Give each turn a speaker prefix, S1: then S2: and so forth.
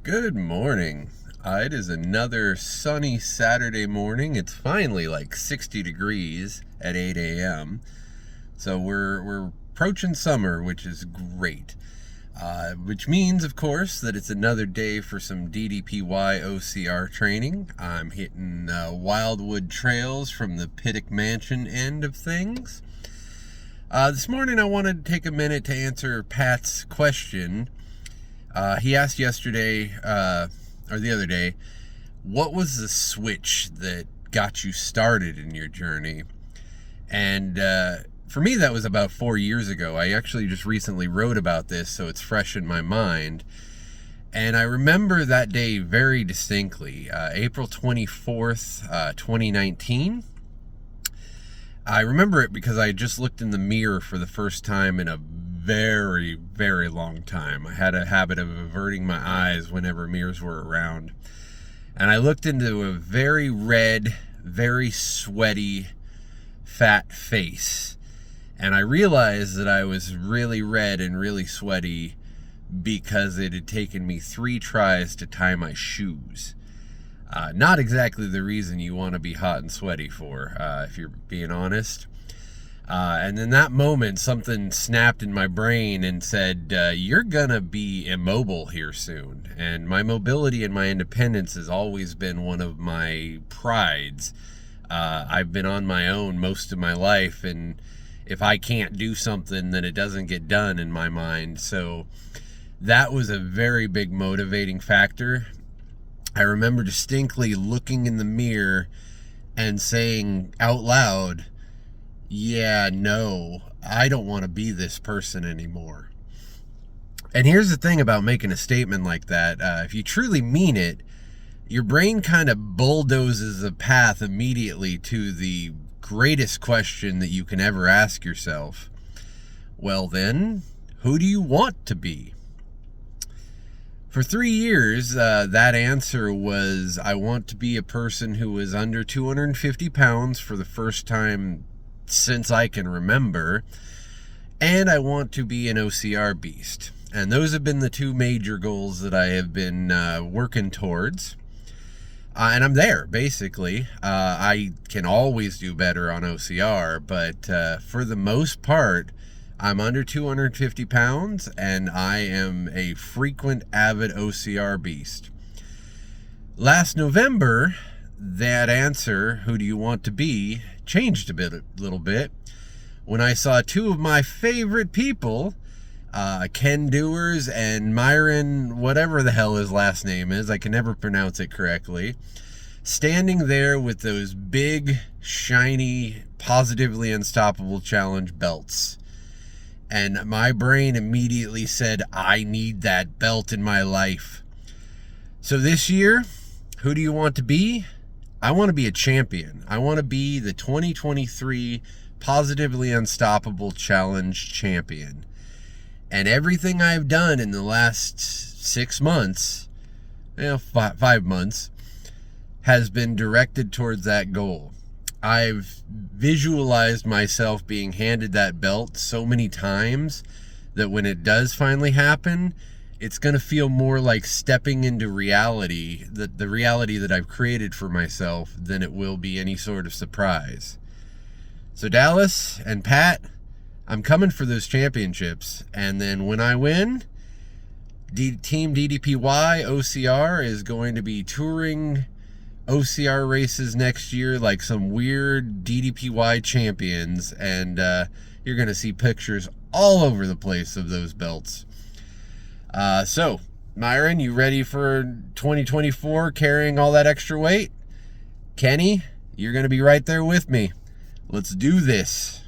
S1: Good morning. It is another sunny Saturday morning. It's finally like 60 degrees at 8 a.m. So we're approaching summer, which is great. Which means, of course, that it's another day for some DDPY OCR training. I'm hitting Wildwood Trails from the Pittock Mansion end of things. This morning I wanted to take a minute to answer Pat's question. He asked yesterday, or the other day, what was the switch that got you started in your journey? And for me, that was about 4 years ago. I actually just recently wrote about this, so it's fresh in my mind. And I remember that day very distinctly, April 24th, 2019. I remember it because I just looked in the mirror for the first time in a very, very long time. I had a habit of averting my eyes whenever mirrors were around. And I looked into a very red, very sweaty, fat face. And I realized that I was really red and really sweaty because it had taken me 3 tries to tie my shoes. Not exactly the reason you want to be hot and sweaty for, if you're being honest. And in that moment, something snapped in my brain and said, you're gonna be immobile here soon. And my mobility and my independence has always been one of my prides. I've been on my own most of my life, and if I can't do something, then it doesn't get done in my mind. So that was a very big motivating factor. I remember distinctly looking in the mirror and saying out loud, yeah, no, I don't want to be this person anymore. And here's the thing about making a statement like that. If you truly mean it, your brain kind of bulldozes a path immediately to the greatest question that you can ever ask yourself. Well then, who do you want to be? For 3 years, that answer was, I want to be a person who is under 250 pounds for the first time since I can remember, and I want to be an OCR beast. And those have been the 2 major goals that I have been working towards. And I'm there, basically. I can always do better on OCR, but for the most part, I'm under 250 pounds, and I am a frequent avid OCR beast. Last November, that answer, who do you want to be, changed a little bit, when I saw 2 of my favorite people, Ken Dewars and Myron, whatever the hell his last name is, I can never pronounce it correctly, standing there with those big, shiny, Positively Unstoppable Challenge belts. And my brain immediately said, I need that belt in my life. So this year, who do you want to be? I want to be a champion. I want to be the 2023 Positively Unstoppable Challenge champion. And everything I've done in the last 6 months, 5 months, has been directed towards that goal. I've visualized myself being handed that belt so many times that when it does finally happen, it's going to feel more like stepping into reality, the reality that I've created for myself, than it will be any sort of surprise. So Dallas and Pat, I'm coming for those championships. And then when I win, Team DDPY OCR is going to be touring OCR races next year like some weird DDPY champions, and you're going to see pictures all over the place of those belts. So, Myron, you ready for 2024 carrying all that extra weight? Kenny, you're going to be right there with me. Let's do this.